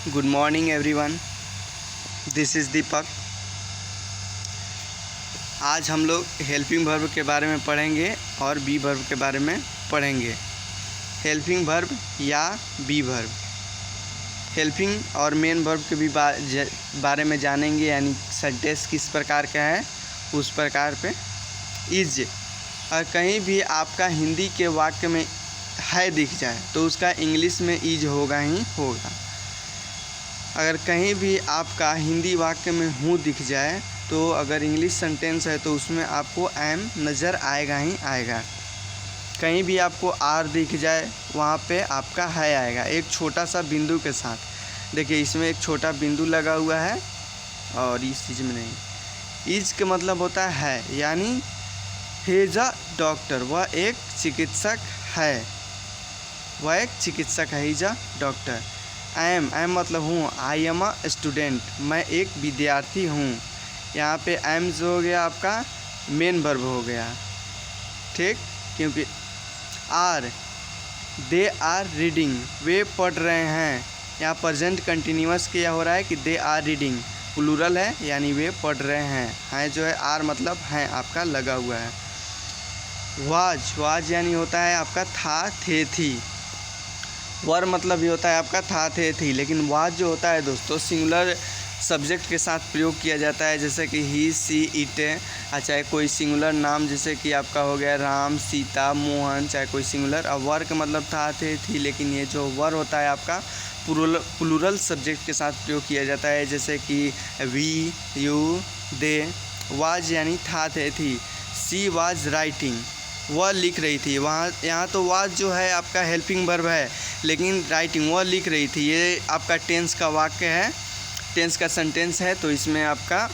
Good morning everyone, this is Deepak. आज हम लोग हेल्पिंग वर्ब के बारे में पढ़ेंगे और बी वर्ब के बारे में पढ़ेंगे। हेल्पिंग वर्ब या बी वर्ब, हेल्पिंग और मेन वर्ब के भी बारे में जानेंगे, यानी सेंटेंस किस प्रकार का है उस प्रकार पे। इज, और कहीं भी आपका हिंदी के वाक्य में है दिख जाए तो उसका इंग्लिश में इज होगा ही होगा। अगर कहीं भी आपका हिंदी वाक्य में हूँ दिख जाए तो अगर इंग्लिश सेंटेंस है तो उसमें आपको एम नज़र आएगा ही आएगा। कहीं भी आपको आर दिख जाए वहाँ पे आपका है आएगा, एक छोटा सा बिंदु के साथ। देखिए इसमें एक छोटा बिंदु लगा हुआ है और इस चीज़ में नहीं। इज का मतलब होता है, यानी ही इज अ डॉक्टर, वह एक चिकित्सक है, वह एक चिकित्सक है, he is a doctor. I am मतलब हूँ, आई एम अ स्टूडेंट, मैं एक विद्यार्थी हूँ। यहाँ पे एम जो हो गया आपका मेन वर्ब हो गया, ठीक, क्योंकि आर, दे आर रीडिंग, वे पढ़ रहे हैं। यहाँ प्रेजेंट कंटिन्यूअस क्या हो रहा है कि दे आर रीडिंग, प्लूरल है यानी वे पढ़ रहे हैं जो है आर मतलब हैं आपका लगा हुआ है। वाज यानी होता है आपका था थे थी। वर मतलब भी होता है आपका था थे थी, लेकिन वाज जो होता है दोस्तों सिंगुलर सब्जेक्ट के साथ प्रयोग किया जाता है, जैसे कि ही सी इट, चाहे कोई सिंगुलर नाम जैसे कि आपका हो गया राम सीता मोहन, चाहे कोई सिंगुलर। अब वर का मतलब था थे थी, लेकिन ये जो वर होता है आपका प्लूरल सब्जेक्ट के साथ प्रयोग किया जाता है, जैसे कि वी यू दे। वाज यानी था थे थी। सी वाज राइटिंग, वह लिख रही थी। वहाँ यहाँ तो वाज जो है आपका हेल्पिंग वर्ब है, लेकिन राइटिंग वह लिख रही थी, ये आपका टेंस का वाक्य है, टेंस का सेंटेंस है, तो इसमें आपका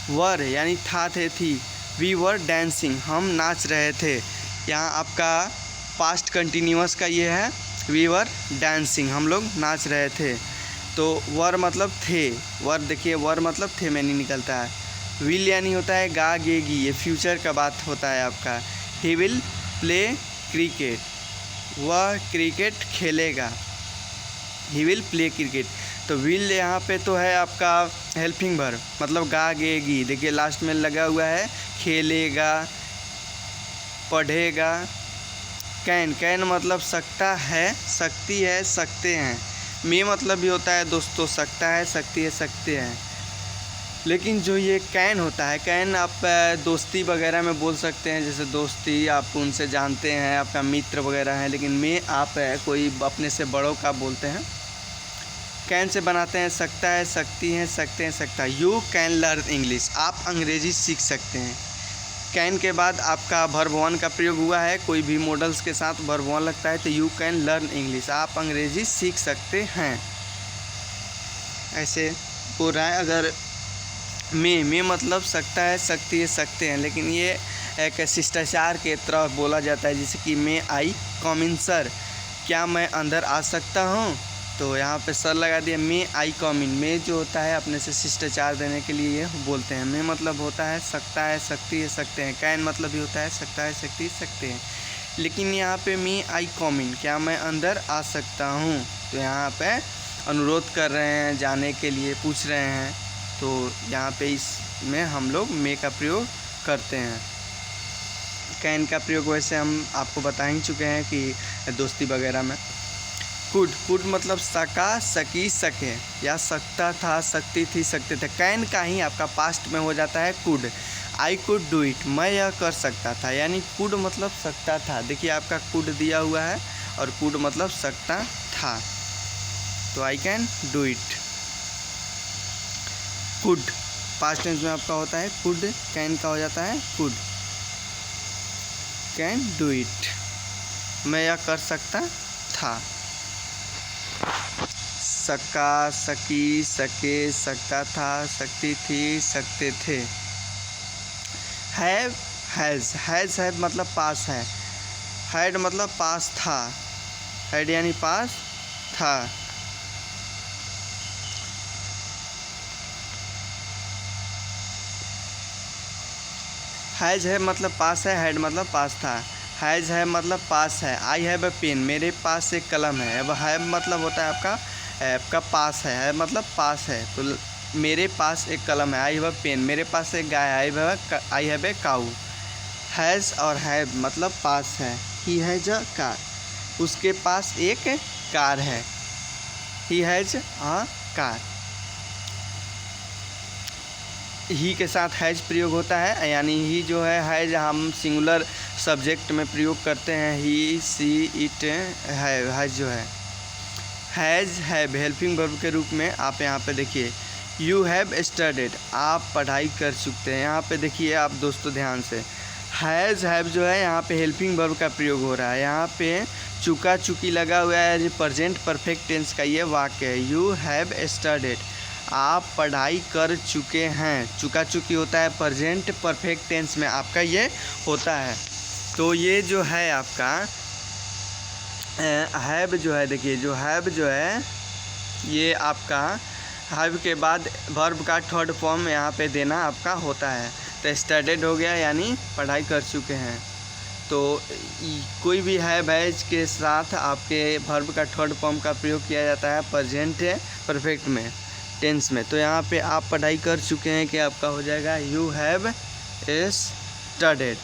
वर यानी था थे थी। वी वर डांसिंग, हम नाच रहे थे। यहाँ आपका पास्ट कंटिन्यूअस का ये है, वी वर डांसिंग, हम लोग नाच रहे थे। तो वर मतलब थे, वर देखिए वर मतलब थे में नहीं निकलता है। विल यानी होता है गा गेगी, ये फ्यूचर का बात होता है आपका। ही विल प्ले क्रिकेट, वह क्रिकेट खेलेगा, ही विल प्ले क्रिकेट। तो विल यहाँ पे तो है आपका हेल्पिंग वर्ब, मतलब गा गेगी, देखिए लास्ट में लगा हुआ है खेलेगा पढ़ेगा। कैन मतलब सकता है, सकती है, सकते हैं। मे मतलब भी होता है दोस्तों सकता है, सकती है, सकते हैं। लेकिन जो ये कैन होता है, कैन आप दोस्ती वगैरह में बोल सकते हैं, जैसे दोस्ती आप उनसे जानते हैं, आपका मित्र वगैरह हैं। लेकिन में आप कोई अपने से बड़ों का बोलते हैं। कैन से बनाते हैं सकता है, सकती हैं, सकते हैं, सकता है। यू कैन लर्न इंग्लिश, आप अंग्रेज़ी सीख सकते हैं। कैन के बाद आपका वर्ब वन का प्रयोग हुआ है, कोई भी मॉडल्स के साथ वर्ब वन लगता है तो यू कैन लर्न इंग्लिश, आप अंग्रेज़ी सीख सकते हैं, ऐसे बोल रहा है। अगर में मतलब सकता है, सकती है, सकते हैं, लेकिन ये एक शिष्टाचार के तरह बोला जाता है, जैसे कि मे आई कम इन सर, क्या मैं अंदर आ सकता हूँ, तो यहाँ पे सर लगा दिया। मे आई कम इन, में जो होता है अपने से शिष्टाचार देने के लिए ये बोलते हैं। में मतलब होता है सकता है, सकती है, सकते हैं। कैन मतलब भी होता है सकता है, सकती है, सकते हैं। लेकिन यहाँ पे मे आई कम इन, क्या मैं अंदर आ सकता हूँ, तो यहाँ पे अनुरोध कर रहे हैं जाने के लिए, पूछ रहे हैं, तो यहाँ पे इसमें हम लोग मे का प्रयोग करते हैं। कैन का प्रयोग वैसे हम आपको बता ही चुके हैं कि दोस्ती वगैरह में। कुड मतलब सका, सकी, सके, या सकता था, सकती थी, सकते थे। कैन का ही आपका पास्ट में हो जाता है could. I could do it, मैं यह कर सकता था, यानी कुड मतलब सकता था। देखिए आपका कुड दिया हुआ है और कुड मतलब सकता था, तो I can do it. Could past tense में आपका होता है कुड, कैन का हो जाता है कुड, कैन डू इट, मैं यह कर सकता था। सका, सकी, सके, सकता था, सकती थी, सकते थे। हैव, हैज़ मतलब पास है। हैड मतलब पास था, हैड यानी पास था। हैज़ है मतलब पास है, हैड मतलब पास था। हैज़ है मतलब पास है। आई हैव ए पेन, मेरे पास एक कलम है। अब हैव मतलब होता है आपका आपका पास है मतलब पास है। तो मेरे पास एक कलम है, आई हैव अ पेन। मेरे पास एक गाय है, I have a cow. Has और हैव मतलब पास है। ही हैज़ अ कार, उसके पास एक कार है। He has a car. ही के साथ हैज़ प्रयोग होता है, यानी ही जो है हैज़ हम सिंगुलर सब्जेक्ट में प्रयोग करते हैं। ही, सी, इट, हैज़ जो है हैज़ हैव हेल्पिंग वर्ब के रूप में आप यहाँ पे देखिए यू हैव स्टडीड, आप पढ़ाई कर चुके हैं। यहाँ पे देखिए आप दोस्तों ध्यान से, हैज़ हैव जो है यहाँ पे हेल्पिंग वर्ब का प्रयोग हो रहा है। यहाँ पे चुका चुकी लगा हुआ है, प्रेजेंट परफेक्ट टेंस का ये वाक्य है। यू हैव स्टडीड, आप पढ़ाई कर चुके हैं। चुका चुकी होता है प्रेजेंट परफेक्ट टेंस में आपका ये होता है। तो ये जो है आपका हैव जो है, देखिए जो हैव जो है ये आपका हैव के बाद वर्ब का थर्ड फॉर्म यहाँ पे देना आपका होता है। तो स्टडीड हो गया यानी पढ़ाई कर चुके हैं। तो कोई भी हैव के साथ आपके वर्ब का थर्ड फॉर्म का प्रयोग किया जाता है प्रेजेंट परफेक्ट में टेंस में। तो यहाँ पे आप पढ़ाई कर चुके हैं कि आपका हो जाएगा you have studied.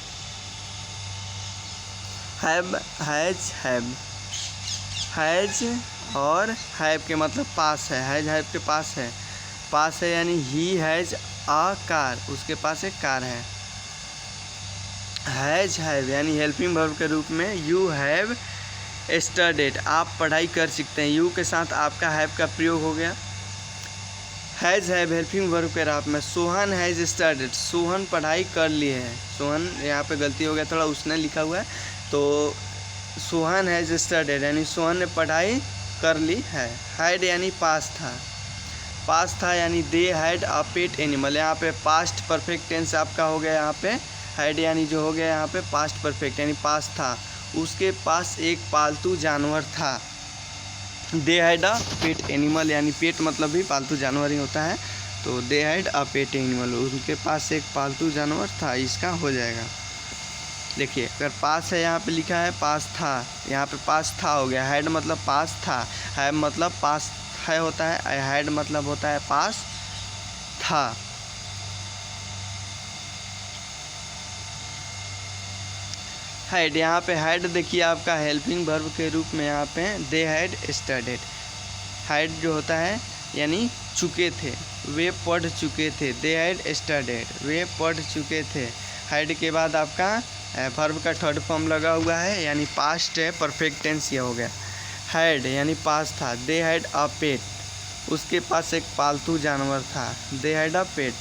Have, has और हैव के मतलब पास है। हैज़ हैव के पास है यानी ही हैज़ अ कार, उसके पास एक कार है। हैज़ हैव यानी हेल्पिंग वर्ब के रूप में यू हैव स्टडीड, आप पढ़ाई कर सकते हैं। यू के साथ आपका हैव का प्रयोग हो गया। हैज़ हैव हेल्पिंग वर्ब के रूप में सोहन हैज़ स्टडीड, सोहन पढ़ाई कर लिए है। सोहन यहाँ पे गलती हो गया थोड़ा, उसने लिखा हुआ है। तो सोहन हैज़ स्टडीड यानी सोहन ने पढ़ाई कर ली है। हैड यानी पास था यानी they had a pet animal. यहाँ पे पास्ट परफेक्ट टेंस आपका हो गया। यहाँ पे हैड यानी जो हो गया यहाँ पे पास्ट परफेक्ट यानी पास था, उसके पास एक पालतू जानवर था। They had a pet animal यानी पेट मतलब भी पालतू जानवर ही होता है। तो they had a pet animal, उनके पास एक पालतू जानवर था, इसका हो जाएगा। देखिए अगर पास है यहाँ पे लिखा है पास था, यहाँ पे पास था हो गया। हैड मतलब पास था, हैव मतलब पास है होता है, हैड मतलब होता है पास था। हैड यहाँ पे हैड देखिए आपका हेल्पिंग वर्ब के रूप में यहाँ पे दे हैड स्टडीड। हैड जो होता है यानी चुके थे, वे पढ़ चुके थे। दे हैड स्टडीड, वे पढ़ चुके थे। हैड के बाद आपका वर्ब का थर्ड फॉर्म लगा हुआ है यानी पास्ट है परफेक्ट टेंस ये हो गया। हैड यानी पास था। दे हैड अ पेट, उसके पास एक पालतू जानवर था। They had a pet.